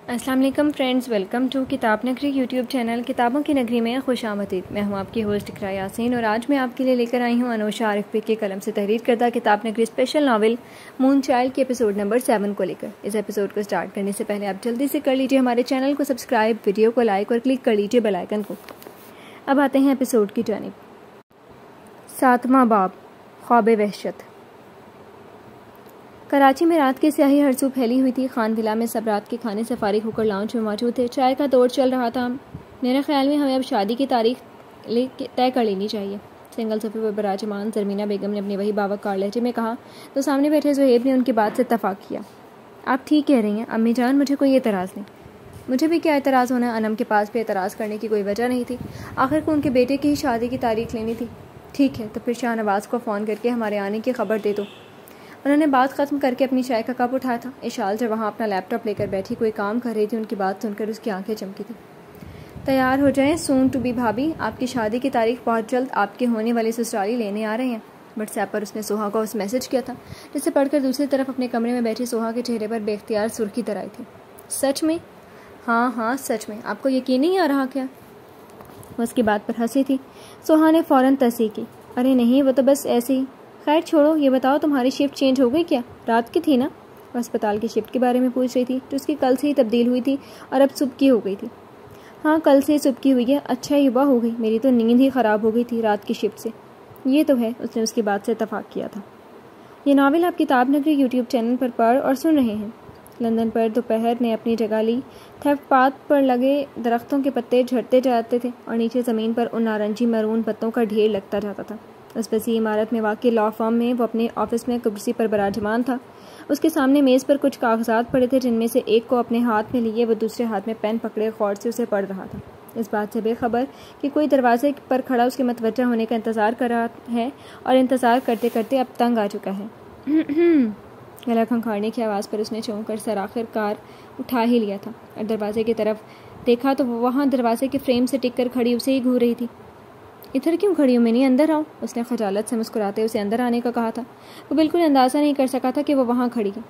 السلام علیکم friends, welcome to کتاب نگری یوٹیوب چینل کتابوں کی نگری میں خوش آمدید۔ میں ہوں آپ کی ہوسٹ اقراء یاسین اور آج میں آپ کے لیے لے کر آئی ہوں انوشا عارف بگ کے قلم سے تحریر کردہ کتاب نگری اسپیشل ناول مون چائلڈ کے ایپیسوڈ نمبر 7 کو لے کر۔ اس ایپیسوڈ کو سٹارٹ کرنے سے پہلے آپ جلدی سے کر لیجیے ہمارے چینل کو سبسکرائب، ویڈیو کو لائک اور کلک کر لیجیے بیل آئیکن کو۔ اب آتے ہیں ایپیسوڈ کی جانب۔ 7واں باب، خواب وحشت۔ کراچی میں رات کی سیاہی ہر سو پھیلی ہوئی تھی۔ خان ولا میں سب رات کے کھانے سے فارغ ہو کر لاؤنج میں موجود تھے۔ چائے کا دور چل رہا تھا۔ میرے خیال میں ہمیں اب شادی کی تاریخ طے کر لینی چاہیے، سنگل صفحے پر براجمان زرمینہ بیگم نے اپنی وہی باوقار لہجے میں کہا تو سامنے بیٹھے زہیب نے ان کی بات سے اتفاق کیا۔ آپ ٹھیک کہہ رہی ہیں امی جان، مجھے کوئی اعتراض نہیں۔ مجھے بھی کیا اعتراض ہونا ہے، انم کے پاس بھی اعتراض کرنے کی کوئی وجہ نہیں تھی۔ آخر کو ان کے بیٹے کی ہی شادی کی تاریخ لینی تھی۔ ٹھیک ہے تو پھر شاہ نواز کو فون کر کے ہمارے آنے کی خبر دے دو۔ انہوں نے بات ختم کر کے اپنی چائے کا کپ اٹھایا تھا۔ اشال جو وہاں اپنا لیپ ٹاپ لے کر بیٹھی کوئی کام کر رہی تھی، ان کی بات سن کر اس کی آنکھیں چمکی تھی۔ تیار ہو جائیں سون ٹو بی بھابی، آپ کی شادی کی تاریخ بہت جلد آپ کے ہونے والے سسرالی لینے آ رہے ہیں۔ واٹس ایپ پر اس نے سوہا کو اس میسج کیا تھا، جسے پڑھ کر دوسری طرف اپنے کمرے میں بیٹھی سوہا کے چہرے پر بے اختیار سرخی در آئی تھی۔ سچ میں؟ ہاں سچ میں، آپ کو یقین نہیں آ رہا کیا؟ وہ اس کی بات پر ہنسی تھی۔ سوہا نے فوراً تصدیق کی، ارے نہیں وہ تو بس ایسے ہی۔ خیر چھوڑو، یہ بتاؤ تمہاری شفٹ چینج ہو گئی کیا؟ رات کی تھی نا؟ وہ اسپتال کی شفٹ کے بارے میں پوچھ رہی تھی جو اس کی کل سے ہی تبدیل ہوئی تھی اور اب صبح کی ہو گئی تھی۔ ہاں کل سے ہی صبح کی ہوئی ہے۔ اچھا ہی ہوا ہو گئی، میری تو نیند ہی خراب ہو گئی تھی رات کی شفٹ سے۔ یہ تو ہے، اس نے اس کی بات سے اتفاق کیا تھا۔ یہ ناول آپ کتاب نگری یوٹیوب چینل پر پڑھ اور سن رہے ہیں۔ لندن پر دوپہر نے اپنی جگہ لی۔ تھیفٹ پاتھ پر لگے درختوں کے پتے جھڑتے جاتے تھے اور نیچے زمین پر ان نارنجی مرون پتوں کا ڈھیر لگتا جاتا تھا۔ اس وسیع عمارت میں واقع لا فرم میں وہ اپنے آفس میں کرسی پر براجمان تھا۔ اس کے سامنے میز پر کچھ کاغذات پڑے تھے، جن میں سے ایک کو اپنے ہاتھ میں لیے وہ دوسرے ہاتھ میں پین پکڑے غور سے اسے پڑھ رہا تھا، اس بات سے بے خبر کہ کوئی دروازے پر کھڑا اس کے متوجہ ہونے کا انتظار کر رہا ہے اور انتظار کرتے کرتے اب تنگ آ چکا ہے۔ گلا کھنکھاڑنے کی آواز پر اس نے چونک کر سر آخر کار اٹھا ہی لیا تھا اور دروازے کی طرف دیکھا تو وہاں دروازے کے فریم سے ٹک کر کھڑی اسے ہی گھور رہی تھی۔ ادھر کیوں کھڑی ہوں میں نہیں اندر آؤں، اس نے خجالت سے مسکراتے اسے اندر آنے کا کہا تھا۔ وہ بالکل اندازہ نہیں کر سکا تھا کہ وہ وہاں کھڑی ہے۔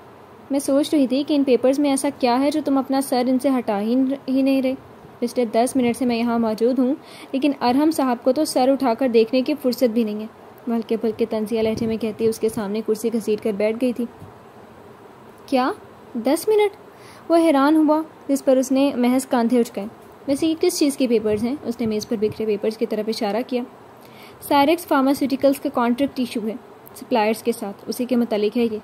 میں سوچ رہی تھی کہ ان پیپرز میں ایسا کیا ہے جو تم اپنا سر ان سے ہٹا ہی نہیں رہے۔ پچھلے 10 منٹ سے میں یہاں موجود ہوں، لیکن ارحم صاحب کو تو سر اٹھا کر دیکھنے کی فرصت بھی نہیں ہے، وہ ہلکے پھلکے طنزیہ لہجے میں کہتی اس کے سامنے کرسی گھسیٹ کر بیٹھ گئی تھی۔ کیا 10 منٹ؟ وہ حیران ہوا، جس پر اس نے محض کاندھے اچکائے۔ ویسے یہ کس چیز کے پیپرز ہیں؟ اس نے میز پر بکھرے پیپرز کی طرف اشارہ کیا۔ سائریکس فارماسیوٹیکلز کا کانٹریکٹ ایشو ہے سپلائرز کے ساتھ، اسی کے متعلق ہے یہ۔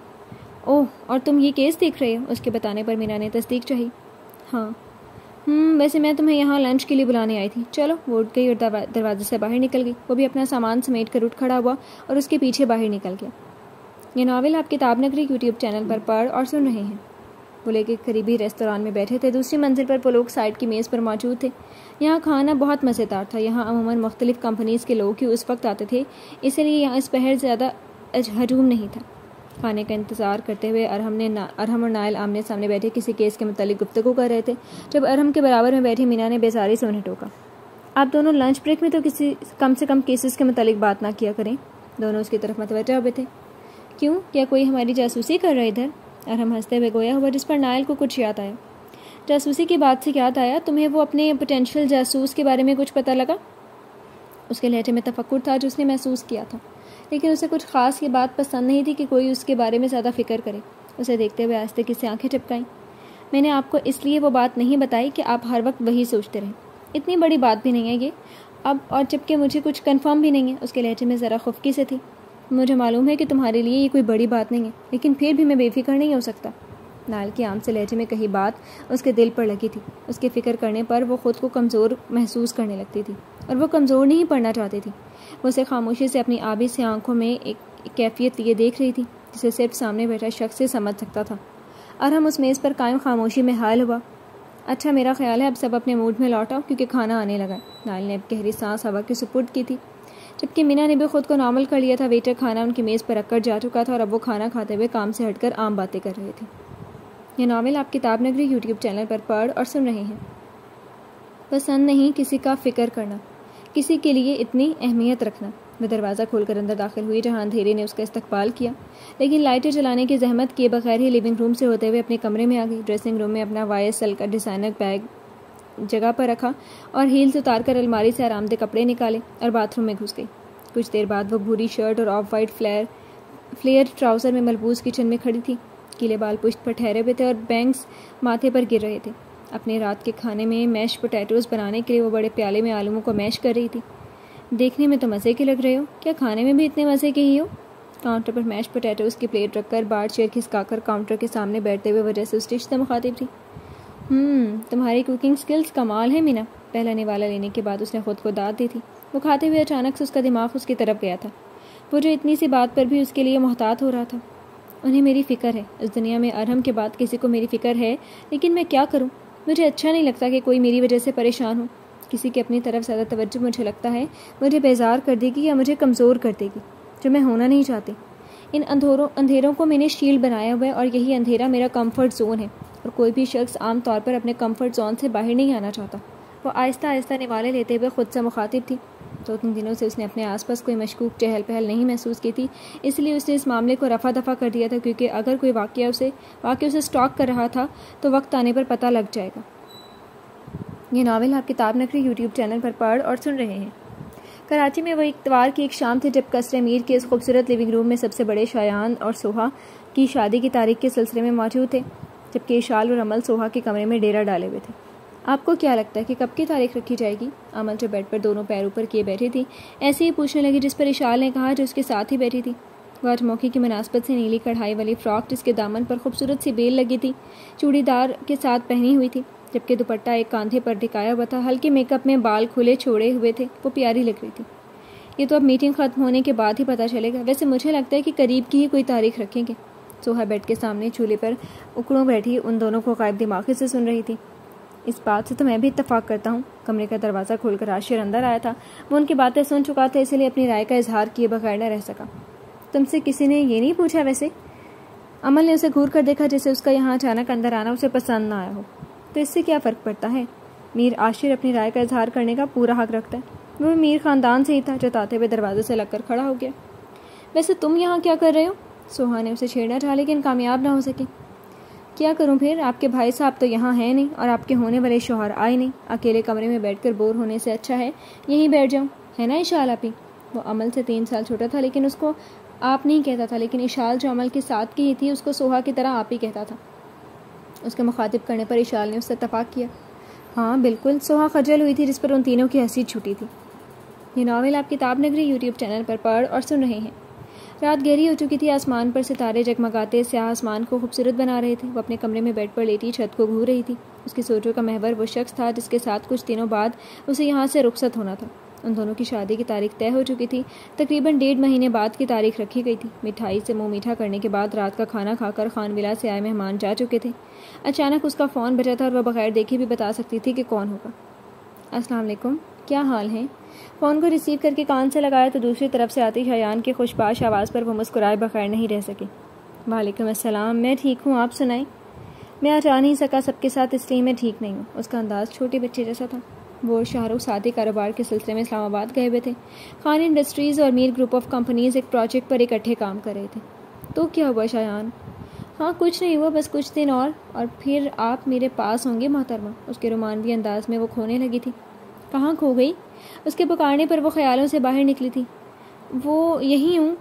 اوہ، اور تم یہ کیس دیکھ رہے ہو؟ اس کے بتانے پر مینا نے تصدیق چاہی۔ ہاں ویسے میں تمہیں یہاں لنچ کے لیے بلانے آئی تھی۔ چلو۔ وہ اٹھ گئی اور دروازے سے باہر نکل گئی۔ وہ بھی اپنا سامان سمیٹ کر اٹھ کھڑا ہوا اور اس کے پیچھے باہر نکل گیا۔ یہ ناول آپ کتاب نگری یوٹیوب چینل پر پڑھ اور سن رہے ہیں۔ وہ لے کے قریبی ریستوران میں بیٹھے تھے۔ دوسری منزل پر وہ لوگ سائڈ کی میز پر موجود تھے۔ یہاں کھانا بہت مزیدار تھا۔ یہاں عموماً مختلف کمپنیز کے لوگ ہی اس وقت آتے تھے، اسی لیے یہاں اس پہر زیادہ ہجوم نہیں تھا۔ کھانے کا انتظار کرتے ہوئے ارحم اور نائل آمنے سامنے بیٹھے کسی کیس کے متعلق گفتگو کر رہے تھے۔ جب ارحم کے برابر میں بیٹھی مینا نے بیزاری سے انہیں ٹوکا، آپ دونوں لنچ بریک میں تو کم سے کم کیسز کے متعلق بات نہ کیا کریں۔ دونوں اس کی طرف متوجہ ہوئے تھے۔ کیوں، کیا کوئی ہماری جاسوسی کر رہا ہے ادھر؟ ارحم ہنستے ہوئے گویا ہوا، جس پر نائل کو کچھ یاد آیا۔ جاسوسی کی بات سے یاد آیا، تمہیں وہ اپنے پوٹینشیل جاسوس کے بارے میں کچھ پتہ لگا؟ اس کے لہجے میں تفکر تھا جو اس نے محسوس کیا تھا، لیکن اسے کچھ خاص یہ بات پسند نہیں تھی کہ کوئی اس کے بارے میں زیادہ فکر کرے۔ اسے دیکھتے ہوئے آہستگی سے آنکھیں چپکائیں۔ میں نے آپ کو اس لیے وہ بات نہیں بتائی کہ آپ ہر وقت وہی سوچتے رہیں۔ اتنی بڑی بات بھی نہیں ہے یہ اب، اور جبکہ مجھے کچھ کنفرم بھی نہیں ہے۔ اس کے لہجے میں ذرا خفگی سے تھی۔ مجھے معلوم ہے کہ تمہارے لیے یہ کوئی بڑی بات نہیں ہے، لیکن پھر بھی میں بے فکر نہیں ہو سکتا۔ نائل کی عام سے لہجے میں کہی بات اس کے دل پر لگی تھی۔ اس کے فکر کرنے پر وہ خود کو کمزور محسوس کرنے لگتی تھی، اور وہ کمزور نہیں پڑنا چاہتی تھی۔ وہ اسے خاموشی سے اپنی آبی سے آنکھوں میں ایک کیفیت لیے دیکھ رہی تھی جسے صرف سامنے بیٹھا شخص سے سمجھ سکتا تھا۔ ارحم اس میز پر قائم خاموشی میں حائل ہوا۔ اچھا، میرا خیال ہے اب سب اپنے موڈ میں لوٹاؤ کیونکہ کھانا آنے لگا۔ نائل نے اب گہری سانس ہوا کے سپرد کی تھی، جبکہ مینا نے بھی خود کو نارمل کر لیا تھا۔ ویٹر کھانا ان کی میز پر رکھ کر جا چکا تھا اور اب وہ کھانا کھاتے ہوئے کام سے ہٹ کر عام باتیں کر رہے تھے۔ یہ ناول آپ کتاب نگری یوٹیوب چینل پر پڑھ اور سن رہے ہیں۔ پسند نہیں کسی کا فکر کرنا، کسی کے لیے اتنی اہمیت رکھنا، وہ دروازہ کھول کر اندر داخل ہوئی جہاں اندھیرے نے اس کا استقبال کیا، لیکن لائٹیں جلانے کی زحمت کیے بغیر ہی لیونگ روم سے ہوتے ہوئے اپنے کمرے میں آ گئی۔ ڈریسنگ روم میں اپنا YSL کا ڈیزائنر بیگ جگہ پر رکھا اور ہیلز اتار کر الماری سے آرام دہ کپڑے نکالے اور باتھ روم میں گھس گئی۔ کچھ دیر بعد وہ بھوری شرٹ اور آف وائٹ فلیئر ٹراؤزر میں ملبوس کچن میں کھڑی تھی۔ گیلے بال پشت پر ٹھہرے ہوئے تھے اور بینگز ماتھے پر گر رہے تھے۔ اپنے رات کے کھانے میں میش پوٹیٹوز بنانے کے لیے وہ بڑے پیالے میں آلووں کو میش کر رہی تھی۔ دیکھنے میں تو مزے کے لگ رہے ہو، کیا کھانے میں بھی اتنے مزے کے ہی ہو؟ کاؤنٹر پر میش پوٹیٹوز کی پلیٹ رکھ کر بار چیئر کھسکا کر کاؤنٹر کے سامنے بیٹھتے ہوئے وجہ سے اس ڈش سے مخاطب تھی۔ تمہاری کوکنگ سکلز کمال ہے مینا، پہلا نوالا لینے کے بعد اس نے خود کو داد دی تھی۔ وہ کھاتے ہوئے اچانک سے اس کا دماغ اس کی طرف گیا تھا، وہ جو اتنی سی بات پر بھی اس کے لیے محتاط ہو رہا تھا۔ انہیں میری فکر ہے، اس دنیا میں ارحم کے بعد کسی کو میری فکر ہے، لیکن میں کیا کروں؟ مجھے اچھا نہیں لگتا کہ کوئی میری وجہ سے پریشان ہو۔ کسی کی اپنی طرف زیادہ توجہ مجھے لگتا ہے مجھے بیزار کر دے گی یا مجھے کمزور کر دے گی، جو میں ہونا نہیں چاہتی۔ ان اندھیروں کو میں نے شیلڈ بنایا ہوا ہے اور یہی اندھیرا میرا کمفرٹ زون ہے، اور کوئی بھی شخص عام طور پر اپنے کمفرٹ زون سے باہر نہیں آنا چاہتا۔ وہ آہستہ آہستہ نوالے لیتے ہوئے خود سے مخاطب تھی۔ 2-3 دنوں سے اس نے اپنے آس پاس کوئی مشکوک چہل پہل نہیں محسوس کی تھی، اس لیے اس نے اس معاملے کو رفع دفع کر دیا تھا، کیونکہ اگر کوئی واقعہ اسے سٹاک کر رہا تھا تو وقت آنے پر پتہ لگ جائے گا۔ یہ ناول آپ کتاب نگری یوٹیوب چینل پر پڑھ اور سن رہے ہیں۔ کراچی میں وہ اتوار کی ایک شام تھی جب قصر امیر کے اس خوبصورت لیونگ روم میں سب سے بڑے شایان اور سوہا کی شادی کی تاریخ کے سلسلے میں موجود تھے، جبکہ اشال اور عمل سوہا کے کمرے میں ڈیرا ڈالے ہوئے تھے۔ آپ کو کیا لگتا ہے کہ کب کی تاریخ رکھی جائے گی؟ عمل جو بیڈ پر دونوں پیر اوپر کیے بیٹھی تھی ایسے ہی پوچھنے لگی، جس پر اشال نے کہا جو اس کے ساتھ ہی بیٹھی تھی۔ وہ آج موقع کی مناسبت سے نیلی کڑھائی والی فراک جس کے دامن پر خوبصورت سی بیل لگی تھی چوڑی دار کے ساتھ پہنی ہوئی تھی، جبکہ دوپٹہ ایک کاندھے پر ٹکایا ہوا تھا۔ ہلکے میک اپ میں بال کھلے چھوڑے ہوئے تھے، وہ پیاری لگ رہی تھی۔ یہ تو اب میٹنگ ختم ہونے کے بعد ہی پتہ چلے گا، ویسے مجھے لگتا ہے کہ قریب کی ہی کوئی تاریخ رکھیں گے۔ سوہا بیڈ کے سامنے چولہے پر اکڑوں بیٹھی ان دونوں کو غائب دماغی سے سن رہی تھی۔ اس بات سے تو میں بھی اتفاق کرتا ہوں۔ کمرے کا دروازہ کھول کر عاشر اندر آیا تھا۔ وہ ان کی باتیں سن چکا تھا، اس لیے اپنی رائے کا اظہار کیے بغیر نہ رہ سکا۔ تم سے کسی نے یہ نہیں پوچھا ویسے؟ عمل نے اسے گھور کر دیکھا جیسے اس کا یہاں اچانک اندر آنا اسے پسند نہ آیا ہو۔ تو اس سے کیا فرق پڑتا ہے؟ میر عاشر اپنی رائے کا اظہار کرنے کا پورا حق رکھتا ہے۔ وہ میر خاندان سے ہی تھا، جتاتے ہوئے دروازے سے لگ کر کھڑا ہو گیا۔ ویسے تم یہاں کیا کر رہے ہو؟ سوہا نے اسے چھیڑنا چاہا لیکن کامیاب نہ ہو سکی۔ کیا کروں پھر، آپ کے بھائی صاحب تو یہاں ہیں نہیں اور آپ کے ہونے والے شوہر آئے نہیں، اکیلے کمرے میں بیٹھ کر بور ہونے سے اچھا ہے یہیں بیٹھ جاؤں، ہے نا اشال آپی؟ وہ عمل سے 3 سال چھوٹا تھا لیکن اس کو آپ نہیں کہتا تھا، لیکن اشال جو عمل کے ساتھ کی ہی تھی اس کو سوہا کی طرح آپ ہی کہتا تھا۔ اس کے مخاطب کرنے پر اشال نے اس سے اتفاق کیا۔ ہاں بالکل، سوہا خجل ہوئی تھی جس پر ان تینوں کی ہنسی چھوٹی تھی۔ یہ ناول آپ کتاب نگری یوٹیوب چینل پر پڑھ اور سن رہے ہیں۔ رات گہری ہو چکی تھی، آسمان پر ستارے جگمگاتے سیاہ آسمان کو خوبصورت بنا رہے تھے۔ وہ اپنے کمرے میں بیڈ پر لیٹی چھت کو گھور رہی تھی۔ اس کی سوچوں کا محور وہ شخص تھا جس کے ساتھ کچھ دنوں بعد اسے یہاں سے رخصت ہونا تھا۔ ان دونوں کی شادی کی تاریخ طے ہو چکی تھی، تقریباً 1.5 مہینے بعد کی تاریخ رکھی گئی تھی۔ مٹھائی سے منہ میٹھا کرنے کے بعد رات کا کھانا کھا کر خان ولا سے آئے مہمان جا چکے تھے۔ اچانک اس کا فون بجا تھا اور وہ بغیر دیکھے بھی بتا سکتی تھی کہ کون ہوگا۔ السلام علیکم، کیا حال ہیں؟ فون کو ریسیو کر کے کان سے لگایا تو دوسری طرف سے آتی شایان کی خوشباش آواز پر وہ مسکرائے بغیر نہیں رہ سکی۔ وعلیکم السلام، میں ٹھیک ہوں، آپ سنائیں؟ میں آج آ نہیں سکا سب کے ساتھ، اس لیے میں ٹھیک نہیں ہوں۔ اس کا انداز چھوٹے بچے جیسا تھا۔ وہ شاہ رخ ساتھی کاروبار کے سلسلے میں اسلام آباد گئے ہوئے تھے۔ خان انڈسٹریز اور میر گروپ آف کمپنیز ایک پروجیکٹ پر اکٹھے کام کر رہے تھے۔ تو کیا ہوا شایان؟ ہاں کچھ نہیں ہوا، بس کچھ دن اور پھر آپ میرے پاس ہوں گے محترمہ۔ اس کے رومانوی انداز میں وہ کھونے لگی تھی۔ کہاں کھو گئی؟ اس کے پکارنے پر وہ خیالوں سے باہر نکلی تھی۔ وہ یہی ہوں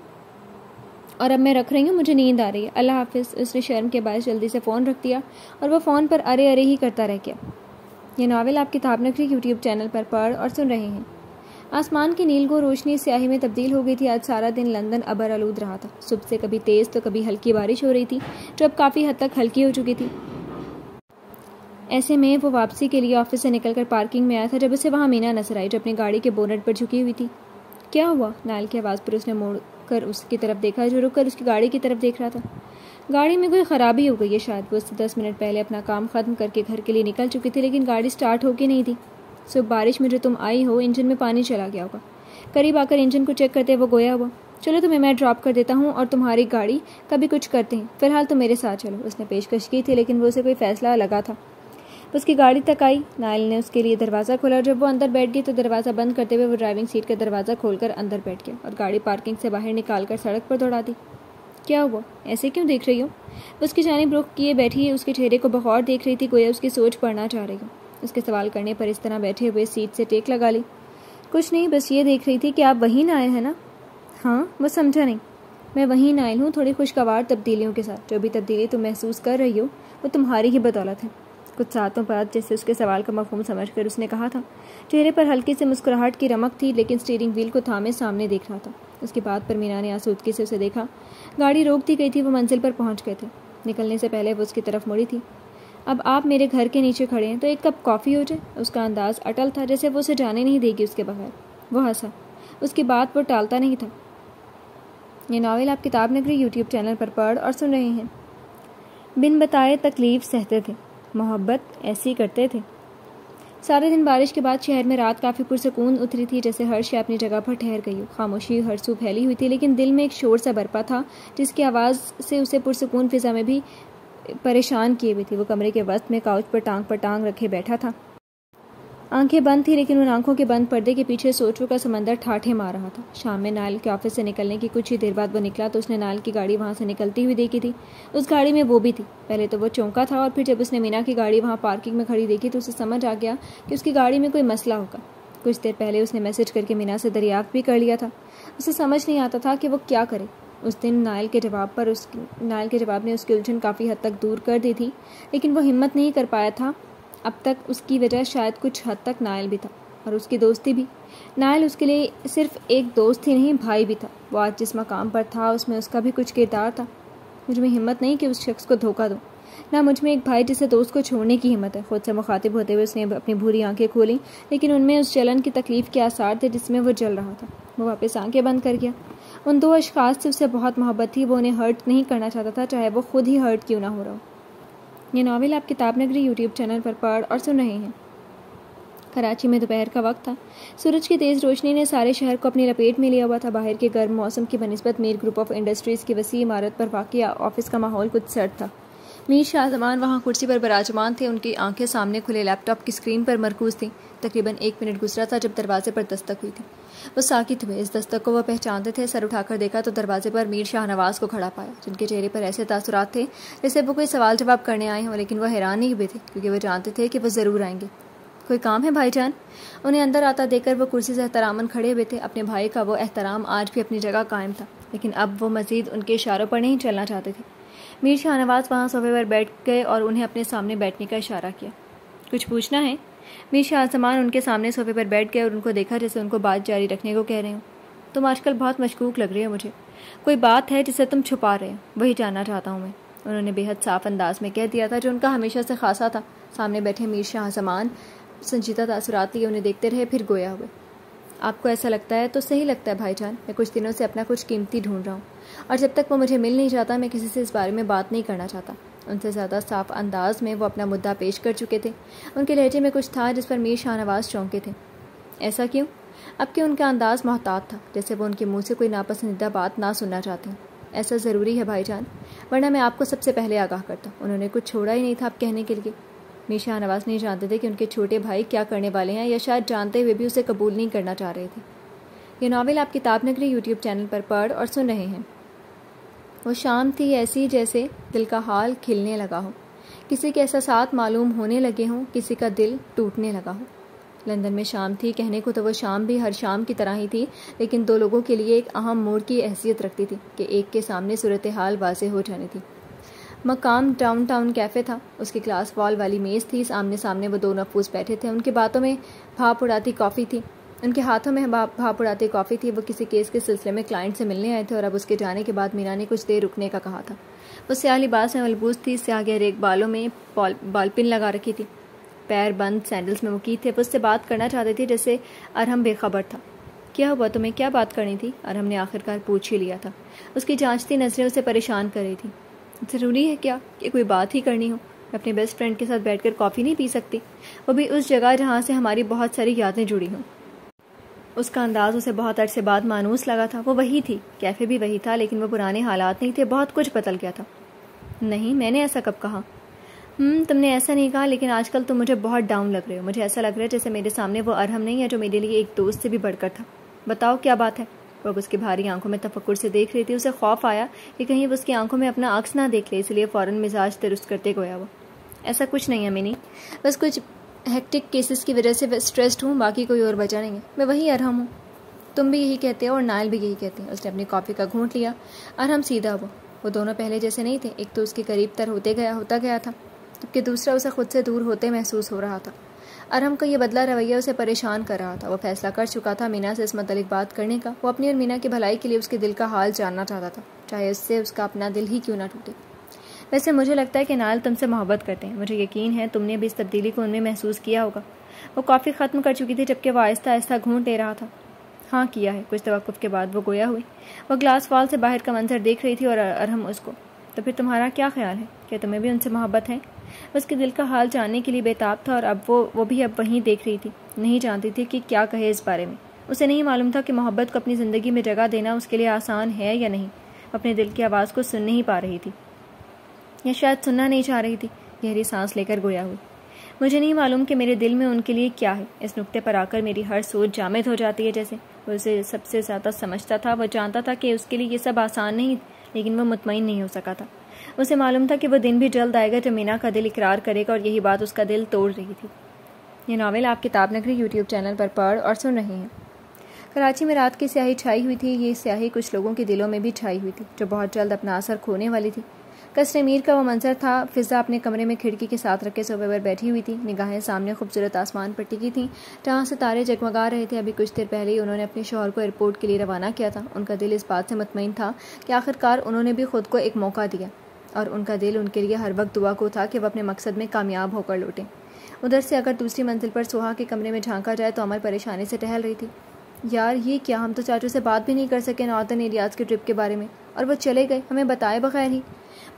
اور اب میں رکھ رہی ہوں، مجھے نیند آ رہی ہے، اللہ حافظ۔ اس نے شرم کے باعث جلدی سے فون رکھ دیا اور وہ فون پر ارے ارے ہی کرتا رہ گیا۔ یہ ناول آپ کتاب نگری یوٹیوب چینل پر پڑھ اور سن رہے ہیں۔ آسمان کی نیلگو روشنی سیاہی میں تبدیل ہو گئی تھی۔ آج سارا دن لندن ابر آلود رہا تھا۔ صبح سے کبھی تیز تو کبھی ہلکی بارش ہو رہی تھی، جو اب کافی حد تک ہلکی ہو چکی تھی۔ ایسے میں وہ واپسی کے لیے آفس سے نکل کر پارکنگ میں آیا تھا جب اسے وہاں مینا نظر آئی، جو اپنی گاڑی کے بونٹ پر جھکی ہوئی تھی۔ کیا ہوا؟ نائل کی آواز پر اس نے موڑ کر اس کی طرف دیکھا، جو رک کر اس کی گاڑی کی طرف دیکھ رہا تھا۔ گاڑی میں کوئی خرابی ہو گئی ہے شاید۔ وہ اس سے 10 منٹ پہلے اپنا کام ختم کر کے گھر کے لیے نکل چکی تھی، لیکن گاڑی سٹارٹ ہو کے نہیں تھی۔ صبح بارش میں جو تم آئی ہو، انجن میں پانی چلا گیا ہوگا۔ قریب آ کر انجن کو چیک کرتے وہ گویا ہوا، چلو تمہیں میں ڈراپ کر دیتا ہوں اور تمہاری گاڑی کبھی کچھ کرتے ہیں، فی الحال تم میرے ساتھ چلو۔ اس نے پیشکش کی تھی لیکن وہ اسے کوئی فیصلہ لگا تھا۔ اس کی گاڑی تک آئی۔ نائل نے اس کے لیے دروازہ کھولا۔ جب وہ اندر بیٹھ گئی تو دروازہ بند کرتے ہوئے وہ ڈرائیونگ سیٹ کا دروازہ کھول کر اندر بیٹھ گیا اور گاڑی پارکنگ سے باہر نکال کر سڑک پر دوڑا دی۔ کیا ہوا؟ ایسے کیوں دیکھ رہی ہو؟ اس کی جانب رخ کیے بیٹھی اس کے چہرے کو بغور دیکھ رہی تھی، گویا اس کی سوچ پڑھنا چاہ رہی ہوں۔ اس کے سوال کرنے پر اس طرح بیٹھے ہوئے سیٹ سے ٹیک لگا لی۔ کچھ نہیں، بس یہ دیکھ رہی تھی کہ آپ وہی نائل ہیں نا؟ ہاں، وہ سمجھا نہیں۔ میں وہی نائل ہوں، تھوڑی خوشگوار تبدیلیوں کے ساتھ۔ جو بھی تبدیلی تم محسوس کر رہی ہو وہ تمہاری ہی بدولت ہے۔ کچھ ساعتوں بعد جیسے اس کے سوال کا مفہوم سمجھ کر اس نے کہا تھا۔ چہرے پر ہلکی سی مسکراہٹ کی رمق تھی، لیکن اسٹیئرنگ وہیل کو تھامے سامنے دیکھ رہا تھا۔ اس کی بات پر مینا نے آسودگی سے اسے دیکھا۔ گاڑی روک دی گئی تھی، وہ منزل پر پہنچ گئے تھے۔ نکلنے سے پہلے وہ اس کی طرف مڑی تھی۔ اب آپ میرے گھر کے نیچے کھڑے ہیں تو ایک کپ کافی ہو جائے؟ اس کا انداز اٹل تھا، جیسے وہ اسے جانے نہیں دے گی اس کے بغیر۔ وہ ہنسا، اس کی بات وہ ٹالتا نہیں تھا۔ یہ ناول آپ کتاب نگری یوٹیوب چینل پر پڑھ اور سن رہے ہیں۔ بن بتائے تکلیف سہتے تھے، محبت ایسی کرتے تھے۔ سارے دن بارش کے بعد شہر میں رات کافی پرسکون اتری تھی، جیسے ہر شے اپنی جگہ پر ٹھہر گئی ہو۔ خاموشی ہر سو پھیلی ہوئی تھی، لیکن دل میں ایک شور سا برپا تھا جس کی آواز سے اسے پرسکون فضا میں بھی پریشان کیے ہوئی تھی۔ وہ کمرے کے وسط میں کاؤچ پر ٹانگ رکھے بیٹھا تھا۔ آنکھیں بند تھی، لیکن ان آنکھوں کے بند پردے کے پیچھے سوچوں کا سمندر ٹھاٹھے مار رہا تھا۔ شام میں نائل کے آفس سے نکلنے کی کچھ ہی دیر بعد وہ نکلا تو اس نے نائل کی گاڑی وہاں سے نکلتی ہوئی دیکھی تھی۔ اس گاڑی میں وہ بھی تھی۔ پہلے تو وہ چونکا تھا، اور پھر جب اس نے مینا کی گاڑی وہاں پارکنگ میں کھڑی دیکھی تو اسے سمجھ آ گیا کہ اس کی گاڑی میں کوئی مسئلہ ہوگا۔ کچھ دیر پہلے اس نے میسج کر کے مینا سے دریافت بھی کر لیا تھا۔ اسے سمجھ نہیں آتا تھا کہ وہ کیا کرے۔ اس دن نائل کے جواب نے اس کی الجھن کافی حد تک دور کر دی تھی، لیکن وہ ہمت نہیں کر پایا تھا۔ اب تک اس کی وجہ شاید کچھ حد تک نائل بھی تھا، اور اس کی دوستی بھی۔ نائل اس کے لیے صرف ایک دوست ہی نہیں، بھائی بھی تھا۔ وہ آج جس مقام پر تھا اس میں اس کا بھی کچھ کردار تھا۔ مجھ میں ہمت نہیں کہ اس شخص کو دھوکہ دوں، نہ مجھ میں ایک بھائی جسے دوست کو چھوڑنے کی ہمت ہے۔ خود سے مخاطب ہوتے ہوئے اس نے اپنی بھوری آنکھیں کھولیں، لیکن ان میں اس جلن کی تکلیف کے آثار تھے جس میں وہ جل رہا تھا۔ وہ واپس آنکھیں بند کر گیا۔ ان دو اشخاص سے اسے بہت محبت تھی، وہ انہیں ہرٹ نہیں کرنا چاہتا تھا، چاہے وہ خود ہی ہرٹ کیوں نہ ہو رہا ہو۔ یہ ناول آپ کتاب نگری یوٹیوب چینل پر پڑھ اور سن رہے ہیں۔ کراچی میں دوپہر کا وقت تھا۔ سورج کی تیز روشنی نے سارے شہر کو اپنی لپیٹ میں لیا ہوا تھا۔ باہر کے گرم موسم کی بنسبت میر گروپ آف انڈسٹریز کی وسیع عمارت پر واقع آفس کا ماحول کچھ سرد تھا۔ میر شاہ زمان وہاں کرسی پر براجمان تھے، ان کی آنکھیں سامنے کھلے لیپ ٹاپ کی اسکرین پر مرکوز تھیں۔ تقریباً 1 منٹ گزرا تھا جب دروازے پر دستک ہوئی تھی۔ وہ ساکت ہوئے، اس دستک کو وہ پہچانتے تھے۔ سر اٹھا کر دیکھا تو دروازے پر میر شاہ نواز کو کھڑا پایا، جن کے چہرے پر ایسے تاثرات تھے جیسے وہ کوئی سوال جواب کرنے آئے ہوں، لیکن وہ حیران نہیں ہوئے تھے کیونکہ وہ جانتے تھے کہ وہ ضرور آئیں گے۔ کوئی کام ہے بھائی جان؟ انہیں اندر آتا دیکھ کر وہ کرسی سے احتراماً کھڑے ہوئے تھے۔ اپنے بھائی کا وہ احترام آج بھی اپنی جگہ قائم تھا، لیکن اب وہ مزید ان کے اشاروں پر نہیں چلنا چاہتے تھے۔ میر شاہ نواز وہاں صوفے پر بیٹھ گئے اور انہیں اپنے سامنے بیٹھنے کا اشارہ کیا۔ کچھ پوچھنا ہے؟ میر شاہ زمان ان کے سامنے صوفے پر بیٹھ گئے اور ان کو دیکھا جیسے ان کو بات جاری رکھنے کو کہہ رہے ہوں۔ تم آج کل بہت مشکوک لگ رہی ہو مجھے۔ کوئی بات ہے جسے تم چھپا رہے ہو، وہی جاننا چاہتا ہوں میں، انہوں نے بے حد صاف انداز میں کہہ دیا تھا، جو ان کا ہمیشہ سے خاصا تھا۔ سامنے بیٹھے میر شاہ زمان سنجیدہ تاثرات لیے انہیں دیکھتے رہے، پھر گویا ہوئے۔ آپ کو ایسا لگتا ہے تو صحیح لگتا ہے بھائی جان، میں کچھ دنوں سے اپنا کچھ قیمتی ڈھونڈ رہا ہوں، اور جب تک وہ مجھے مل نہیں جاتا میں کسی سے اس بارے میں بات نہیں کرنا چاہتا۔ ان سے زیادہ صاف انداز میں وہ اپنا مدعا پیش کر چکے تھے۔ ان کے لہجے میں کچھ تھا جس پر میر شاہ نواز چونکے تھے۔ ایسا کیوں؟ اب کہ ان کا انداز محتاط تھا، جیسے وہ ان کے منہ سے کوئی ناپسندیدہ بات نہ سننا چاہتے ہیں۔ ایسا ضروری ہے بھائی جان، ورنہ میں آپ کو سب سے پہلے آگاہ کرتا۔ انہوں نے کچھ چھوڑا ہی نہیں تھا اب کہنے کے لیے۔ میر شاہ نواز نہیں جانتے تھے کہ ان کے چھوٹے بھائی کیا کرنے والے ہیں، یا شاید جانتے ہوئے بھی اسے قبول نہیں کرنا چاہ رہے تھے۔ یہ ناول آپ کتاب نگری یوٹیوب چینل پر پڑھ اور سن رہے ہیں۔ وہ شام تھی ایسی جیسے دل کا حال کھلنے لگا ہو، کسی کے احساسات معلوم ہونے لگے ہوں، کسی کا دل ٹوٹنے لگا ہو۔ لندن میں شام تھی، کہنے کو تو وہ شام بھی ہر شام کی طرح ہی تھی، لیکن دو لوگوں کے لیے ایک اہم موڑ کی حیثیت رکھتی تھی کہ ایک کے سامنے صورتحال واضح ہو جانی تھی۔ مقام ڈاؤن ٹاؤن کیفے تھا، اس کی گلاس وال والی میز تھی، آمنے سامنے وہ دو نفوس بیٹھے تھے، ان کی باتوں میں بھاپ اڑاتی کافی تھی، ان کے ہاتھوں میں بھاپ اڑاتی کافی تھی۔ وہ کسی کیس کے سلسلے میں کلائنٹ سے ملنے آئے تھے، اور اب اس کے جانے کے بعد مینا نے کچھ دیر رکنے کا کہا تھا۔ وہ سیاہ لباس میں ملبوس تھی، سیاہ گہرے بالوں میں بال پن لگا رکھی تھی، پیر بند سینڈلز میں مقید تھے۔ وہ اس سے بات کرنا چاہتے تھے جیسے ارہم بے خبر تھا۔ کیا ہوا، تمہیں کیا بات کرنی تھی؟ ارہم نے آخرکار پوچھ ہی لیا تھا۔ اس کی جانچتی نظریں اسے پریشان کر رہی تھی۔ ضروری ہے کیا کہ کوئی بات ہی کرنی ہو؟ میں اپنے بیسٹ فرینڈ کے ساتھ بیٹھ کر کافی نہیں پی سکتی، وہ بھی اس جگہ جہاں سے ہماری بہت ساری یادیں جڑی ہوں۔ اس کا انداز اسے بہت عرصے بعد مانوس لگا تھا۔ وہ وہی تھی، کیفے بھی وہی تھا، لیکن وہ پرانے حالات نہیں تھے، بہت کچھ بدل گیا تھا۔ نہیں، میں نے ایسا کب کہا؟ تم نے ایسا نہیں کہا، لیکن آج کل تم مجھے بہت ڈاؤن لگ رہے ہو. مجھے ایسا لگ رہا ہے جیسے میرے سامنے وہ ارحم نہیں ہے جو میرے لیے ایک دوست سے بھی بڑھ کر تھا. بتاؤ کیا بات ہے؟ وہ اس کی بھاری آنکھوں میں تفکر سے دیکھ رہی تھی. اسے خوف آیا کہ کہیں وہ اس کی آنکھوں میں اپنا عکس نہ دیکھ لے، اس لیے فوراً مزاج درست کرتے گویا وہ. ایسا کچھ نہیں ہے مینی، بس کچھ ہیکٹک کیسز کی وجہ سے اسٹریسڈ ہوں، باقی کوئی اور وجہ نہیں ہے. میں وہی ارحم ہوں. تم بھی یہی کہتے ہو اور نائل بھی یہی کہتے ہیں. اس نے اپنی کافی کا گھونٹ لیا. ارحم سیدھا ہوا. وہ دونوں پہلے جیسے نہیں تھے. ایک تو اس کے قریب تر ہوتا گیا تھا، جبکہ دوسرا اسے خود سے دور ہوتے محسوس ہو رہا تھا. ارحم کا یہ بدلہ رویہ اسے پریشان کر رہا تھا. وہ فیصلہ کر چکا تھا مینا سے اس متعلق بات کرنے کا. وہ اپنی اور مینا کی بھلائی کے لیے اس کے دل کا حال جاننا چاہتا تھا، چاہے اس سے اس کا اپنا دل ہی کیوں نہ ٹوٹے. ویسے مجھے لگتا ہے کہ نائل تم سے محبت کرتے ہیں. مجھے یقین ہے تم نے بھی اس تبدیلی کو ان میں محسوس کیا ہوگا. وہ کافی ختم کر چکی تھی جبکہ وہ آہستہ آہستہ گھونٹ لے رہا تھا. ہاں کیا ہے. کچھ توقف کے بعد وہ گویا ہوئی. وہ گلاس وال سے باہر کا منظر دیکھ رہی تھی اور ارحم اس کو. تو پھر تمہارا کیا خیال ہے؟ کیا تمہیں بھی ان سے محبت ہے؟ اس کے دل کا حال جاننے کے لیے بےتاب تھا، اور اب وہ بھی اب وہیں دیکھ رہی تھی. نہیں جانتی تھی کہ کیا کہے اس بارے میں. اسے نہیں معلوم تھا کہ محبت کو اپنی زندگی میں جگہ دینا اس کے لیے آسان ہے یا نہیں. اپنے دل کی آواز کو سن نہیں پا رہی تھی، یا شاید سننا نہیں چاہ رہی تھی. گہری سانس لے کر گویا ہوئی. مجھے نہیں معلوم کہ میرے دل میں ان کے لیے کیا ہے. اس نقطے پر آ کر میری ہر سوچ جامد ہو جاتی ہے. جیسے وہ اسے سب سے زیادہ سمجھتا تھا. وہ جانتا تھا کہ اس کے لیے یہ سب آسان نہیں، لیکن وہ مطمئن نہیں ہو سکا تھا. اسے معلوم تھا کہ وہ دن بھی جلد آئے گا جب مینا کا دل اقرار کرے گا، اور یہی بات اس کا دل توڑ رہی تھی. یہ ناول آپ کتاب نگری یوٹیوب چینل پر پڑھ اور سن رہے ہیں. کراچی میں رات کی سیاہی چھائی ہوئی تھی. یہ سیاہی کچھ لوگوں کے دلوں میں بھی چھائی ہوئی تھی جو بہت جلد اپنا اثر کھونے والی تھی. قصر میر کا وہ منظر تھا. فضا اپنے کمرے میں کھڑکی کے ساتھ رکھے صوفے پر بیٹھی ہوئی تھی. نگاہیں سامنے خوبصورت آسمان پر ٹکی تھیں جہاں ستارے جگمگا رہے تھے. ابھی کچھ دیر پہلے ہی انہوں نے اپنے شوہر کو ایئرپورٹ کے لیے روانہ کیا تھا. ان کا دل اس بات سے مطمئن تھا کہ آخرکار انہوں نے بھی خود کو ایک موقع دیا، اور ان کا دل ان کے لیے ہر وقت دعا کو تھا کہ وہ اپنے مقصد میں کامیاب ہو کر لوٹیں. ادھر سے اگر دوسری منزل پر سوہا کے کمرے میں جھانکا جائے تو عمر پریشانی سے ٹہل رہی تھی. یار یہ کیا، ہم تو چاچو سے بات بھی نہیں کر سکے نارتھرن ایریاز کے ٹرپ کے بارے میں، اور وہ چلے گئے ہمیں بتائے بغیر ہی.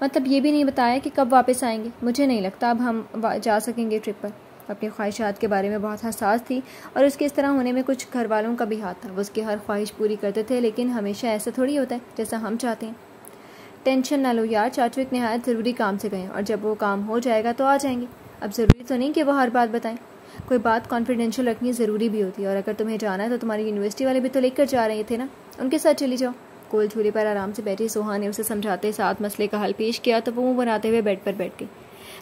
مطلب یہ بھی نہیں بتایا کہ کب واپس آئیں گے. مجھے نہیں لگتا اب ہم جا سکیں گے ٹرپ پر. اپنی خواہشات کے بارے میں بہت حساس تھی، اور اس کے اس طرح ہونے میں کچھ گھر والوں کا بھی ہاتھ تھا. وہ اس کی ہر خواہش پوری کرتے تھے، لیکن ہمیشہ ایسا تھوڑی ہوتا ہے جیسا ہم چاہتے ہیں. ٹینشن نہ لو یار، چاچو ایک نہایت ضروری کام سے گئے، اور جب وہ کام ہو جائے گا تو آ جائیں گے. اب ضروری تو نہیں کہ وہ ہر بات بتائیں. کوئی بات کانفیڈینشیل رکھنی ضروری بھی ہوتی ہے. اور اگر تمہیں جانا ہے تو تمہاری یونیورسٹی والے بھی تو لے کر جا رہے تھے نا، ان کے ساتھ چلی جاؤ. گول جھولے پر آرام سے بیٹھی سوہا نے اسے سمجھاتے ساتھ مسئلے کا حل پیش کیا تو وہ منہ بناتے ہوئے بیڈ پر بیٹھ گئی.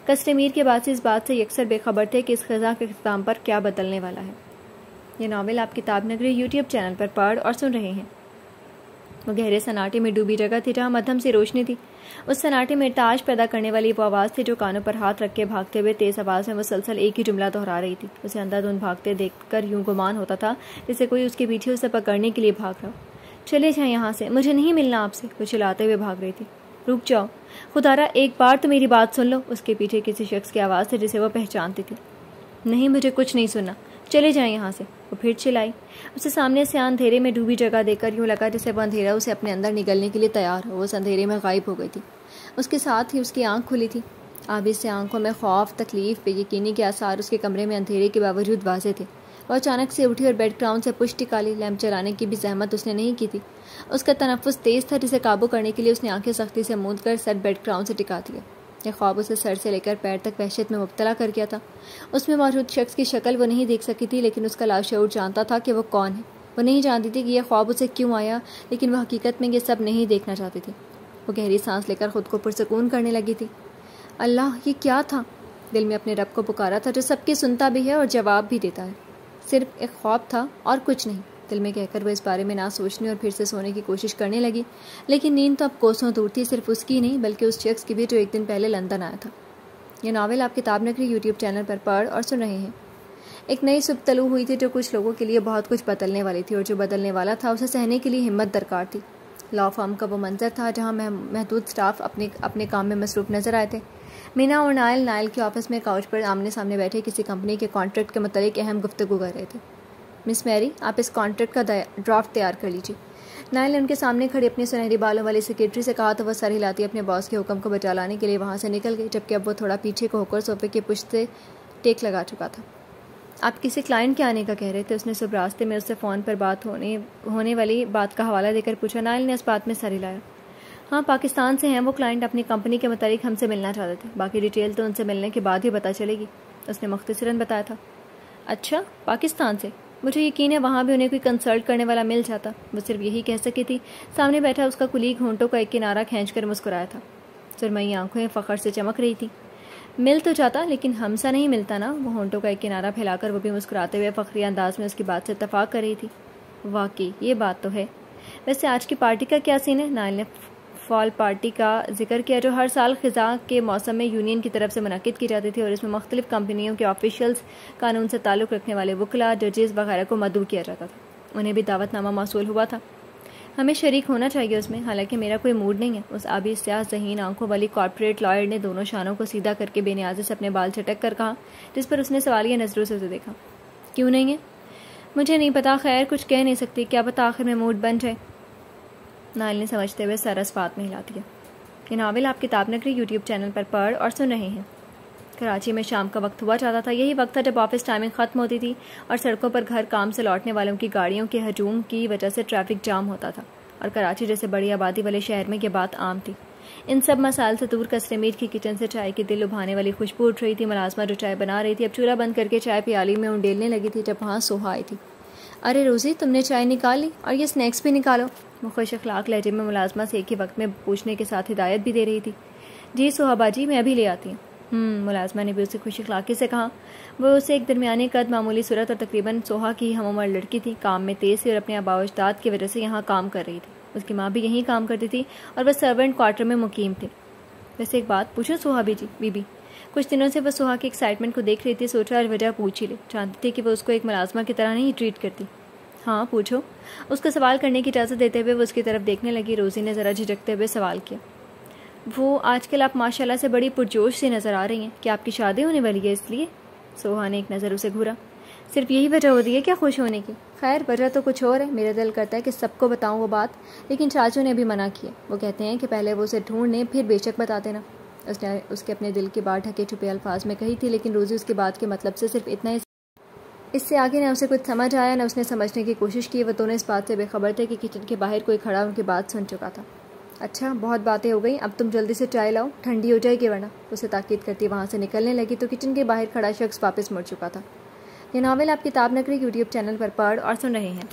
قصر میر کے بعد سے اس بات سے یکسر بے خبر تھے کہ اس خزاں کے اختتام پر کیا بدلنے والا ہے. یہ ناول آپ کتاب نگری یوٹیوب چینل پر پڑھ اور سن رہے ہیں. وہ گہرے سناٹے میں ڈوبی جگہ تھی جہاں مدھم سی روشنی تھی. اس سناٹے میں ارتعاش پیدا کرنے والی وہ آواز تھی جو کانوں پر ہاتھ رکھ کے بھاگتے ہوئے تیز آواز میں مسلسل ایک ہی جملہ دہرا رہی تھی. اسے اندھا دھند بھاگتے دیکھ کر یوں گمان ہوتا تھا جسے کوئی اس کے پیچھے اسے پکڑنے کے لیے بھاگ رہا. چلے جائیں یہاں سے، مجھے نہیں ملنا آپ سے. وہ چلاتے ہوئے بھاگ رہی تھی. رک جاؤ خدارا، ایک بار تو میری بات سن لو. اس کے پیچھے کسی شخص کی آواز تھی جسے وہ پہچانتی تھی. نہیں مجھے کچھ نہیں سننا، چلے جائیں یہاں سے. وہ پھر چلائی. اسے سامنے سے اندھیرے میں ڈوبی جگہ دیکھ کر یوں لگا جیسے وہ اندھیرا اسے اپنے اندر نگلنے کے لیے تیار ہو. وہ اس اندھیرے میں غائب ہو گئی تھی. اس کے ساتھ ہی اس کی آنکھ کھلی تھی. آبی سے آنکھوں میں خوف، تکلیف، بے یقینی کے آثار اس کے کمرے میں اندھیرے کے باوجود واضح تھے. وہ اچانک سے اٹھی اور بیڈ گراؤنڈ سے پشت ٹکالی. لیمپ چلانے کی بھی زحمت اس نے نہیں کی تھی. اس کا تنفس تیز تھا جسے قابو کرنے کے لیے اس نے آنکھیں سختی سے موند کر سر بیڈ گراؤنڈ سے ٹکا دیا. یہ خواب اسے سر سے لے کر پیر تک وحشت میں مبتلا کر گیا تھا. اس میں موجود شخص کی شکل وہ نہیں دیکھ سکی تھی، لیکن اس کا لاشعور جانتا تھا کہ وہ کون ہے. وہ نہیں جانتی تھی کہ یہ خواب اسے کیوں آیا، لیکن وہ حقیقت میں یہ سب نہیں دیکھنا چاہتی تھی. وہ گہری سانس لے کر خود کو پرسکون کرنے لگی تھی. اللہ یہ کیا تھا؟ دل میں اپنے رب کو پکارا تھا جو سب کی سنتا بھی ہے اور جواب بھی دیتا ہے. صرف ایک خواب تھا اور کچھ نہیں، دل میں کہہ کر وہ اس بارے میں نہ سوچنے اور پھر سے سونے کی کوشش کرنے لگی. لیکن نیند تو اب کوسوں دور تھی، صرف اس کی نہیں بلکہ اس شخص کی بھی جو ایک دن پہلے لندن آیا تھا. یہ ناول آپ کتاب نگری یوٹیوب چینل پر پڑھ اور سن رہے ہیں. ایک نئی صبح طلوع ہوئی تھی جو کچھ لوگوں کے لیے بہت کچھ بدلنے والی تھی، اور جو بدلنے والا تھا اسے سہنے کے لیے ہمت درکار تھی. لا فارم کا وہ منظر تھا جہاں محدود سٹاف اپنے کام میں مصروف نظر آئے تھے. مینا اور نائل کے آفس میں کاؤچ پر آمنے سامنے بیٹھے کسی کمپنی کے کانٹریکٹ کے متعلق اہم گفتگو کر رہے تھے. مس میری، آپ اس کانٹریکٹ کا ڈرافٹ تیار کر لیجیے. نائل نے ان کے سامنے کھڑی اپنی سنہری بالوں والی سیکرٹری سے کہا تو وہ سر ہلاتی اپنے باس کے حکم کو بچا لانے کے لیے وہاں سے نکل گئی، جبکہ اب وہ تھوڑا پیچھے کو ہو کر صوفے کے پشت سے ٹیک لگا چکا تھا. آپ کسی کلائنٹ کے آنے کا کہہ رہے تھے؟ اس نے صبح راستے میں اس سے فون پر بات ہونے والی بات کا حوالہ دے کر پوچھا. نائل نے اس بات میں سر ہلایا. ہاں پاکستان سے ہیں وہ کلائنٹ، اپنی کمپنی کے متعلق ہم سے ملنا چاہتے تھے، باقی ڈیٹیل تو ان سے ملنے کے بعد ہی پتہ چلے گی، اس نے مختصراً بتایا تھا۔ اچھا پاکستان سے؟ مجھے یقین ہے وہاں بھی انہیں کوئی کنسلٹ کرنے والا مل جاتا، وہ صرف یہی کہہ سکی تھی۔ سامنے بیٹھا اس کا کلیگ ہونٹوں کا ایک کنارہ کھینچ کر مسکرایا تھا، سرمئی آنکھیں فخر سے چمک رہی تھیں۔ مل تو جاتا لیکن ہم سا نہیں ملتا نا، وہ ہونٹوں کا ایک کنارہ پھیلا کر وہ بھی مسکراتے ہوئے فخری انداز میں اس کی بات سے اتفاق کر رہی تھی۔ واقعی یہ بات تو ہے۔ ویسے آج کی پارٹی کا کیا سین ہے؟ نائل نے فال پارٹی کا ذکر کیا جو ہر سال خزاں کے موسم میں یونین کی طرف سے منعقد کی جاتی تھی اور اس میں مختلف کمپنیوں کے آفیشلز، قانون سے تعلق رکھنے والے وکلاء، ججز وغیرہ کو مدعو کیا جاتا تھا۔ انہیں بھی دعوت نامہ موصول ہوا تھا، ہمیں شریک ہونا چاہیے اس میں، حالانکہ میرا کوئی موڈ نہیں ہے۔ اس آبی سیاہ ذہین آنکھوں والی کارپوریٹ لائر نے دونوں شانوں کو سیدھا کر کے بے نیازی سے اپنے بال چٹک کر کہا، جس پر اس نے سوالیہ نظروں سے اسے دیکھا۔ کیوں نہیں ہے؟ مجھے نہیں پتا، خیر کچھ کہہ نہیں سکتی، کیا پتا آخر میں موڈ بن جائے۔ نائل نے سمجھتے ہوئے سر اسپات میں ہلا دیا۔ یہ ناول آپ کتاب نگری یوٹیوب چینل پر پڑھ اور سن رہے ہیں۔ کراچی میں شام کا وقت ہوا جاتا تھا، یہی وقت تھا جب آفس ٹائمنگ ختم ہوتی تھی اور سڑکوں پر گھر کام سے لوٹنے والوں کی گاڑیوں کے ہجوم کی وجہ سے ٹریفک جام ہوتا تھا، اور کراچی جیسے بڑی آبادی والے شہر میں یہ بات عام تھی۔ ان سب مسائل سے دور کسرے میٹ کی کچن سے چائے کی دل لبھانے والی خوشبو اٹھ رہی تھی۔ ملازمہ جو چائے بنا رہی تھی اب چولہا بند کر کے چائے پیالی میں انڈیلنے لگی تھی جب وہاں سوہا آئی تھی۔ ارے روزی، تم نے چائے نکال لی اور یہ سنیکس بھی نکالو، وہ خوش اخلاق لہجے میں ملازمہ سے ایک ہی وقت میں پوچھنے کے ساتھ ہدایت بھی دے رہی تھی۔ جی سوہا باجی، میں ابھی لے آتی ہوں۔ ملازمہ نے بھی اسے خوش اخلاقی سے کہا۔ وہ اسے ایک درمیانی قد، معمولی صورت اور تقریباً سوہا کی ہم عمر لڑکی تھی، کام میں تیز تھی اور اپنے آباء و اجداد کی وجہ سے یہاں کام کر رہی تھی۔ اس کی ماں بھی یہیں کام کرتی تھی اور وہ سرونٹ کوارٹر میں مقیم تھے۔ ویسے ایک بات پوچھو سوہا بی بی، کچھ دنوں سے وہ سوہا کی ایکسائٹمنٹ کو دیکھ رہی تھی، سوچا اور وجہ پوچھ ہی لے، چاہتی تھی کہ وہ اس کو ایک ملازمہ کی طرح نہیں ٹریٹ کرتی۔ ہاں پوچھو، اس کو سوال کرنے کی اجازت دیتے ہوئے وہ اس کی طرف دیکھنے لگی۔ روزی نے ذرا جھجکتے ہوئے سوال کیا، وہ آج کل آپ ماشاءاللہ سے بڑی پرجوش سے نظر آ رہی ہیں، کہ آپ کی شادی ہونے والی ہے اس لیے؟ سوہا نے ایک نظر اسے گھورا۔ صرف یہی وجہ ہوتی ہے کیا خوش ہونے کی؟ خیر وجہ تو کچھ اور ہے، میرا دل کرتا ہے کہ سب کو بتاؤں وہ بات، لیکن چاچو نے بھی منع کیا، وہ کہتے ہیں کہ پہلے وہ اسے ڈھونڈ لیں پھر بے شک بتا دینا۔ اس نے اس کے اپنے دل کی بات ڈھکے چھپے الفاظ میں کہی تھی، لیکن روزی اس کی بات کے مطلب سے صرف اتنا ہی، اس سے آگے نہ اسے کچھ سمجھ آیا نہ اس نے سمجھنے کی کوشش کی۔ وہ دونوں اس بات سے بے خبر تھے کہ کچن کے باہر کوئی کھڑا ان کی بات سن چکا تھا۔ اچھا بہت باتیں ہو گئیں، اب تم جلدی سے چائے لاؤ، ٹھنڈی ہو جائے گی ورنہ، اسے تاکید کرتی وہاں سے نکلنے لگی تو کچن کے باہر کھڑا شخص واپس مڑ چکا تھا۔ یہ ناول آپ کتاب نگری یوٹیوب چینل پر پڑھ اور سن رہے ہیں۔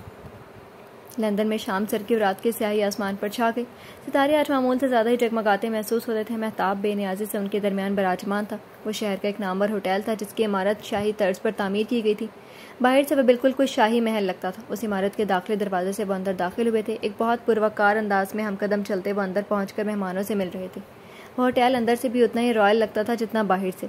لندن میں شام سر کی اور رات کے سیاہی آسمان پر چھا گئی، ستارے آج معمول سے زیادہ ہی جگمگاتے محسوس ہوتے تھے۔ مہتاب بے نیازی سے ان کے درمیان براجمان تھا۔ وہ شہر کا ایک نامور ہوٹل تھا جس کی عمارت شاہی طرز پر تعمیر کی گئی تھی، باہر سے وہ بالکل کوئی شاہی محل لگتا تھا۔ اس عمارت کے داخلے دروازے سے وہ اندر داخل ہوئے تھے، ایک بہت پروقار انداز میں ہم قدم چلتے وہ اندر پہنچ کر مہمانوں سے مل رہے تھے۔ وہ ہوٹل اندر سے بھی اتنا ہی رائل لگتا تھا جتنا باہر سے۔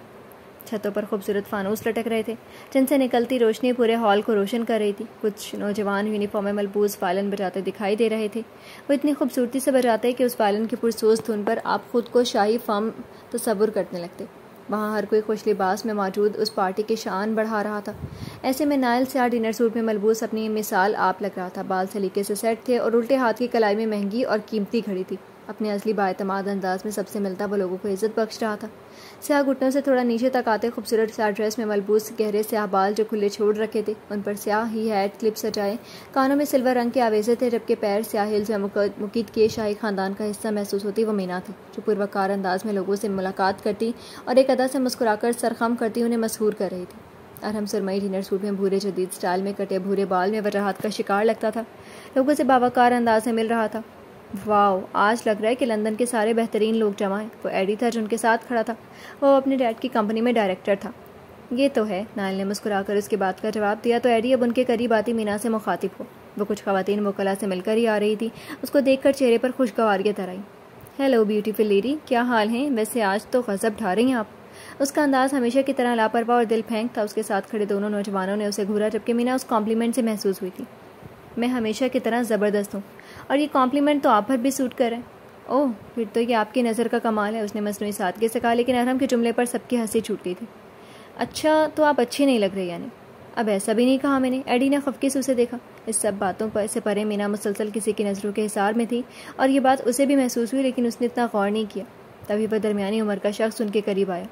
چھتوں پر خوبصورت فانوس لٹک رہے تھے جن سے نکلتی روشنی پورے ہال کو روشن کر رہی تھی۔ کچھ نوجوان یونیفارم میں ملبوس وائلن بجاتے دکھائی دے رہے تھے، وہ اتنی خوبصورتی سے بجاتے کہ اس وائلن کی پرسوز دھن پر آپ خود کو شاہی فام تصور کرنے لگتے۔ وہاں ہر کوئی خوش لباس میں موجود اس پارٹی کی شان بڑھا رہا تھا۔ ایسے میں نائل سیاہ ڈنر سوٹ میں ملبوس اپنی مثال آپ لگ رہا تھا، بال سلیقے سے سیٹ تھے اور الٹے ہاتھ کی کلائی میں مہنگی اور قیمتی گھڑی تھی۔ اپنے اصلی بااعتماد انداز میں سب سے ملتا وہ لوگوں کو عزت بخش رہا تھا۔ سیاہ گھٹنوں سے تھوڑا نیچے تک آتے خوبصورت سیاہ ڈریس میں ملبوس گہرے سیاہ بال جو کھلے چھوڑ رکھے تھے، ان پر سیاہ ہی ہیٹ کلپ سجائے، کانوں میں سلور رنگ کے آویزے تھے، جبکہ پیر سیاہ ہلز میں مقید کیے شاہی خاندان کا حصہ محسوس ہوتی وہ مینا تھی، جو پروقار انداز میں لوگوں سے ملاقات کرتی اور ایک ادا سے مسکرا کر سرخم کرتی انہیں مسحور کر رہی تھی۔ ارہم سرمئی ڈنر سوٹ میں بھورے جدید سٹائل میں کٹے بھورے بال میں وجاہت کا شکار لگتا تھا، لوگوں سے باوقار انداز میں مل رہا تھا۔ واو، آج لگ رہا ہے کہ لندن کے سارے بہترین لوگ جمع ہیں۔ وہ ایڈی تھا جو ان کے ساتھ کھڑا تھا، وہ اپنے ڈیڈ کی کمپنی میں ڈائریکٹر تھا۔ یہ تو ہے، نائل نے مسکرا کر اس کی بات کا جواب دیا تو ایڈی اب ان کے قریب آتی مینا سے مخاطب ہو۔ وہ کچھ خواتین وکلاء سے مل کر ہی آ رہی تھی، اس کو دیکھ کر چہرے پر خوشگواریاں تر آئی۔ ہیلو بیوٹیفل لیڈی، کیا حال ہیں؟ ویسے آج تو غضب ڈھا رہی ہیں آپ۔ اس کا انداز ہمیشہ کی طرح لاپرواہ اور دل پھینک تھا۔ اس کے ساتھ کھڑے دونوں نوجوانوں نے اسے گھورا جبکہ مینا اس کمپلیمنٹ سے محسوس ہوئی تھی۔ میں ہمیشہ کی طرح زبردست ہوں اور یہ کمپلیمنٹ تو آپ پر بھی سوٹ کر ہے۔ اوہ، پھر تو یہ آپ کی نظر کا کمال ہے، اس نے مصنوعی سادگی سے کہا، لیکن ارہم کے جملے پر سب کی ہنسی چھوٹ گئی تھی۔ اچھا تو آپ اچھی نہیں لگ رہی یعنی؟ اب ایسا بھی نہیں کہا میں نے، ایڈی نے خفگی سے اسے دیکھا۔ اس سب باتوں سے پرے مینا مسلسل کسی کی نظروں کے حصار میں تھی اور یہ بات اسے بھی محسوس ہوئی، لیکن اس نے اتنا غور نہیں کیا۔ تبھی وہ درمیانی عمر کا شخص ان کے قریب آیا۔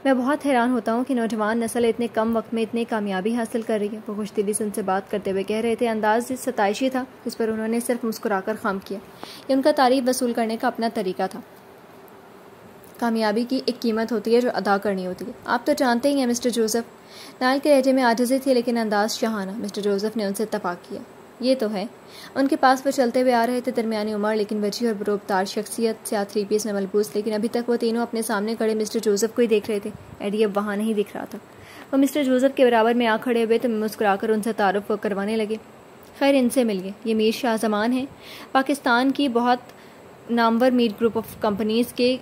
میں بہت حیران ہوتا ہوں کہ نوجوان نسل اتنے کم وقت میں اتنی کامیابی حاصل کر رہی ہے. وہ خوش دلی سے ان سے بات کرتے ہوئے کہہ رہے تھے. انداز ستائشی تھا جس پر انہوں نے صرف مسکرا کر خام کیا. یہ ان کا تعریف وصول کرنے کا اپنا طریقہ تھا. کامیابی کی ایک قیمت ہوتی ہے جو ادا کرنی ہوتی ہے. آپ تو جانتے ہی ہیں مسٹر جوزف. نائل کے لہجے میں عاجزی تھی لیکن انداز شاہانہ. مسٹر جوزف نے ان سے اتفاق کیا. یہ تو ہے. ان کے پاس وہ چلتے ہوئے آ رہے تھے. درمیانی عمر لیکن وجیح اور بروبدار شخصیت, سیاہ 3 پیس میں ملبوس. لیکن ابھی تک وہ تینوں اپنے سامنے کھڑے مسٹر جوزف کو ہی دیکھ رہے تھے. ایڈی اب وہاں نہیں دکھ رہا تھا. وہ مسٹر جوزف کے برابر میں آ کھڑے ہوئے تو مسکرا کر ان سے تعارف کروانے لگے. خیر ان سے ملیے. یہ میر شاہ زمان ہیں, پاکستان کی بہت نامور میر گروپ آف کمپنیز کے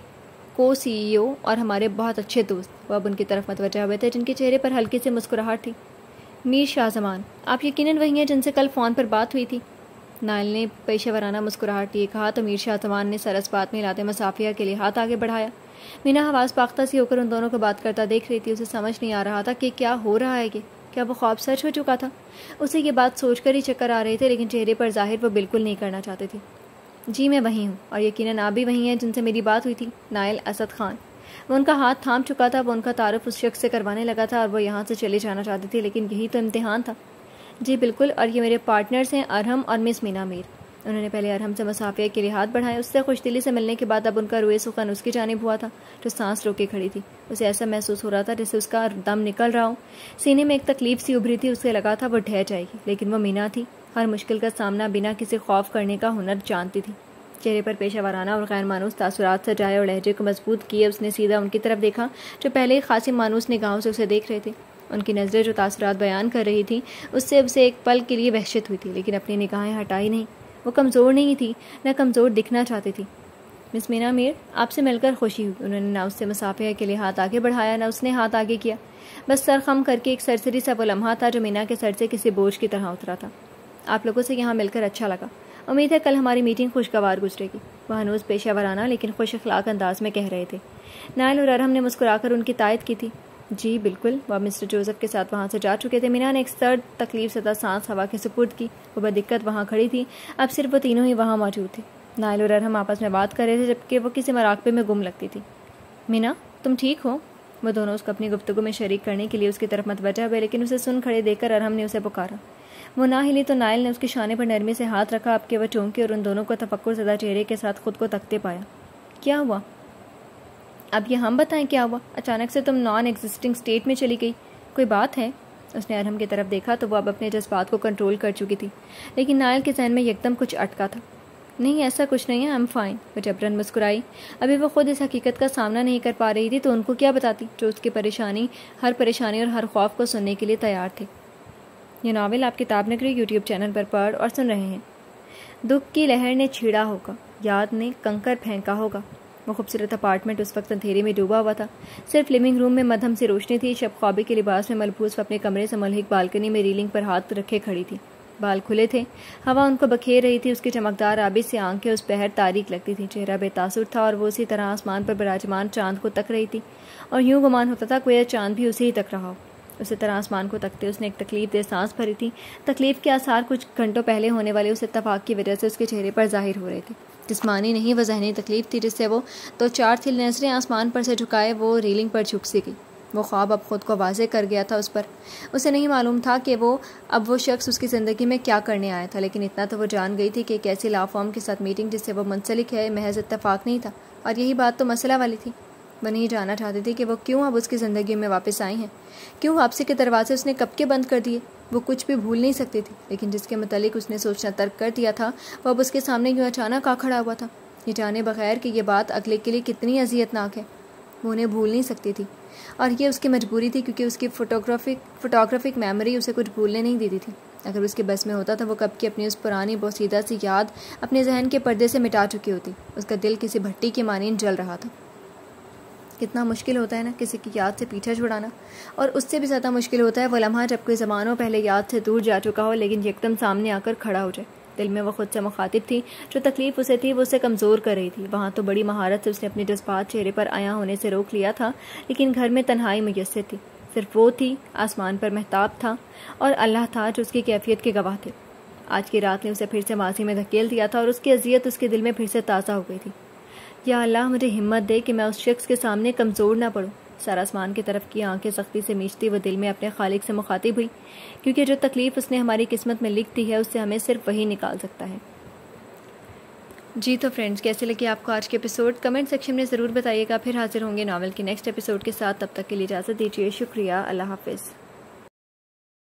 کو سی ای او اور ہمارے بہت اچھے دوست. وہ اب ان کی طرف متوجہ ہوئے تھے جن کے چہرے پر ہلکی سی مسکراہٹ تھی. میر شاہ زمان, آپ یقیناً وہی ہیں جن سے کل فون پر بات ہوئی تھی. نائل نے پیشہ ورانہ مسکراہٹ لیے کہا تو میر شاہ زمان نے سر اس بات میں لاتے مسافیہ کے لیے ہاتھ آگے بڑھایا. مینا حواس پاختہ سی ہو کر ان دونوں کو بات کرتا دیکھ رہی تھی. اسے سمجھ نہیں آ رہا تھا کہ کیا ہو رہا ہے. کیا وہ خواب سچ ہو چکا تھا؟ اسے یہ بات سوچ کر ہی چکر آ رہے تھے لیکن چہرے پر ظاہر وہ بالکل نہیں کرنا چاہتے تھے. جی میں وہی ہوں, اور یقیناً آپ بھی وہی ہیں جن سے میری بات ہوئی تھی. نائل اسد خان. وہ ان کا ہاتھ تھام چکا تھا. وہ ان کا تعارف اس شخص سے کروانے لگا تھا اور وہ یہاں سے چلے جانا چاہتے تھے لیکن یہی تو امتحان تھا. جی بالکل, اور یہ میرے پارٹنرز ہیں ارحم اور مس مینا میر. انہوں نے پہلے ارحم سے مسافیہ کے لیے ہاتھ بڑھائے. اس سے خوش دلی سے ملنے کے بعد اب ان کا روئے سخن اس کی جانب ہوا تھا جو سانس روکے کھڑی تھی. اسے ایسا محسوس ہو رہا تھا جیسے اس کا دم نکل رہا ہو. سینے میں ایک تکلیف سی ابھری تھی. اسے لگا تھا وہ ڈھہ جائے گی لیکن وہ مینا تھی. ہر مشکل کا سامنا بنا کسی خوف کرنے کا ہنر جانتی تھی. چہرے پر پیشہ ورانہ اور غیر مانوس تاثرات سجائے اور لہجے کو مضبوط کیے اس نے سیدھا ان کی طرف دیکھا جو پہلے ہی خاصی مانوس نگاہوں سے اسے دیکھ رہے تھے. ان کی نظریں جو تاثرات بیان کر رہی تھیں اس سے اسے ایک پل کے لیے وحشت ہوئی تھی لیکن اپنی نگاہیں ہٹائی نہیں. وہ کمزور نہیں تھی, نہ کمزور دکھنا چاہتی تھی. مس مینا میر, آپ سے مل کر خوشی ہوئی. انہوں نے نہ اس سے مسافیہ کے لیے ہاتھ آگے بڑھایا نہ اس نے ہاتھ آگے کیا. بس سر خم کر کے ایک سرسری سا وہ لمحہ تھا جو مینا کے سر سے کسی بوجھ کی طرح اترا تھا. آپ لوگوں سے یہاں مل کر اچھا لگا. امید ہے کل ہماری میٹنگ خوشگوار گزرے گی. وہ ہنوز پیشہ ورانہ لیکن خوش اخلاق انداز میں کہہ رہے تھے. نائل اور ارحم نے مسکرا کر ان کی تائید کی تھی. جی بالکل. وہ مسٹر جوزف کے ساتھ وہاں سے جا چکے تھے. مینا نے ایک سرد تکلیف زدہ سانس ہوا کے سپرد کی. وہ بدقت وہاں کھڑی تھی. اب صرف وہ تینوں ہی وہاں موجود تھے. نائل اور ارحم آپس میں بات کر رہے تھے جبکہ وہ کسی مراقبے میں گم لگتی تھی. مینا تم ٹھیک ہو؟ وہ دونوں اس کو اپنی گفتگو میں شریک کرنے کے لیے اس کی طرف متوجہ ہوئے لیکن اسے سن کھڑے دیکھ کر ارحم نے اسے پکارا. وہ نہ ہلی تو نائل نے اس کے شانے پر نرمی سے ہاتھ رکھا. اب کہ وہ چونکے اور ان دونوں کو تفکر زدہ چہرے کے ساتھ خود کو تکتے پایا. کیا ہوا؟ اب یہ ہم بتائیں کیا ہوا؟ اچانک سے تم نان ایگزسٹنگ اسٹیٹ میں چلی گئی. کوئی بات ہے؟ اس نے ارحم کی طرف دیکھا تو وہ اب اپنے جذبات کو کنٹرول کر چکی تھی لیکن نائل کے ذہن میں یکدم کچھ اٹکا تھا. نہیں ایسا کچھ نہیں ہے, آئی ایم فائن. وہ جبرن مسکرائی. ابھی وہ خود اس حقیقت کا سامنا نہیں کر پا رہی تھی تو ان کو کیا بتاتی جو اس کی ہر پریشانی اور ہر خوف کو سننے کے لیے تیار تھے. یہ ناول آپ کتاب نگری یوٹیوب چینل پر پڑھ اور سن رہے ہیں. دکھ کی لہر نے چھیڑا ہوگا, یاد نے کنکر پھینکا ہوگا. وہ خوبصورت اپارٹمنٹ اس وقت اندھیرے میں ڈوبا ہوا تھا. صرف لیونگ روم میں مدھم سی روشنی تھی. شب خوابی کے لباس میں ملبوس اپنے کمرے سے ملحق بالکنی میں ریلنگ پر ہاتھ رکھے کھڑی تھی. بال کھلے تھے, ہوا ان کو بکھیر رہی تھی. اس کی چمکدار آبی سی آنکھیں اس پہر تاریک لگتی تھیں. چہرہ بے تاثر تھا اور وہ اسی طرح آسمان پر براجمان چاند کو تک رہی تھی اور یوں گمان ہوتا تھا کوئی چاند بھی اسے ہی تک رہا ہو. اسی طرح آسمان کو تکتے اس نے ایک تکلیف دہ سانس بھری تھی. تکلیف کے آثار کچھ گھنٹوں پہلے ہونے والے اس اتفاق کی وجہ سے اس کے چہرے پر ظاہر ہو رہے تھے. جسمانی نہیں, وہ ذہنی تکلیف تھی جس سے وہ تو 4 تھی نظریں آسمان پر سے جھکائے وہ ریلنگ پر جھک سی گئی. وہ خواب اب خود کو واضح کر گیا تھا اس پر. اسے نہیں معلوم تھا کہ اب وہ شخص اس کی زندگی میں کیا کرنے آیا تھا لیکن اتنا تو وہ جان گئی تھی کہ ایک ایسی لا فارم کے ساتھ میٹنگ جس سے وہ منسلک ہے محض اتفاق نہیں تھا. اور یہی بات تو مسئلہ والی تھی. وہ نہیں جاننا چاہتی تھی کہ وہ کیوں اب اس کی زندگی میں واپس آئی ہیں. کیوں واپسی کے دروازے اس نے کب کے بند کر دیے. وہ کچھ بھی بھول نہیں سکتی تھی لیکن جس کے متعلق اس نے سوچنا ترک کر دیا تھا وہ اب اس کے سامنے یوں اچانک آ کھڑا ہوا تھا, یہ جانے بغیر کہ یہ بات اگلے کے لیے کتنی اذیت ناک ہے. وہ انہیں بھول نہیں سکتی تھی اور یہ اس کی مجبوری تھی کیونکہ اس کی فوٹوگرافک میموری اسے کچھ بھولنے نہیں دیتی تھی. اگر اس کے بس میں ہوتا تو وہ کب کی اپنی اس پرانی بوسیدہ سی یاد اپنے ذہن کے پردے سے مٹا چکی ہوتی. اس کا دل کسی بھٹی کی مانند جل رہا تھا. کتنا مشکل ہوتا ہے نا کسی کی یاد سے پیچھا چھڑانا, اور اس سے بھی زیادہ مشکل ہوتا ہے وہ لمحہ جب کوئی زمانوں پہلے یاد سے دور جا چکا ہو لیکن یکدم سامنے آ کر کھڑا ہو جائے. دل میں وہ خود سے مخاطب تھی. جو تکلیف اسے تھی وہ اسے کمزور کر رہی تھی. وہاں تو بڑی مہارت سے اس نے اپنے جذبات چہرے پر عیاں ہونے سے روک لیا تھا لیکن گھر میں تنہائی میسر تھی. صرف وہ تھی, آسمان پر مہتاب تھا اور اللہ تھا جو اس کی کیفیت کے گواہ تھے. آج کی رات نے اسے پھر سے ماضی میں دھکیل دیا تھا اور اس کی اذیت اس کے دل میں پھر سے تازہ ہو گئی تھی. یا اللہ مجھے ہمت دے کہ میں اس شخص کے سامنے کمزور نہ پڑوں. سارا آسمان کی طرف کی آنکھیں سختی سے میچتی وہ دل میں اپنے خالق سے مخاطب ہوئی، کیونکہ جو تکلیف اس نے ہماری قسمت میں لکھ دی ہے اس سے ہمیں صرف وہی نکال سکتا ہے۔ جی تو فرینڈز، کیسے لگی آپ کو آج کے ایپیسوڈ؟ کمنٹ سیکشن میں ضرور بتائیے گا۔ پھر حاضر ہوں گے ناول کے نیکسٹ ایپیسوڈ کے ساتھ، تب تک کے لیے اجازت دیجیے۔ شکریہ، اللہ حافظ۔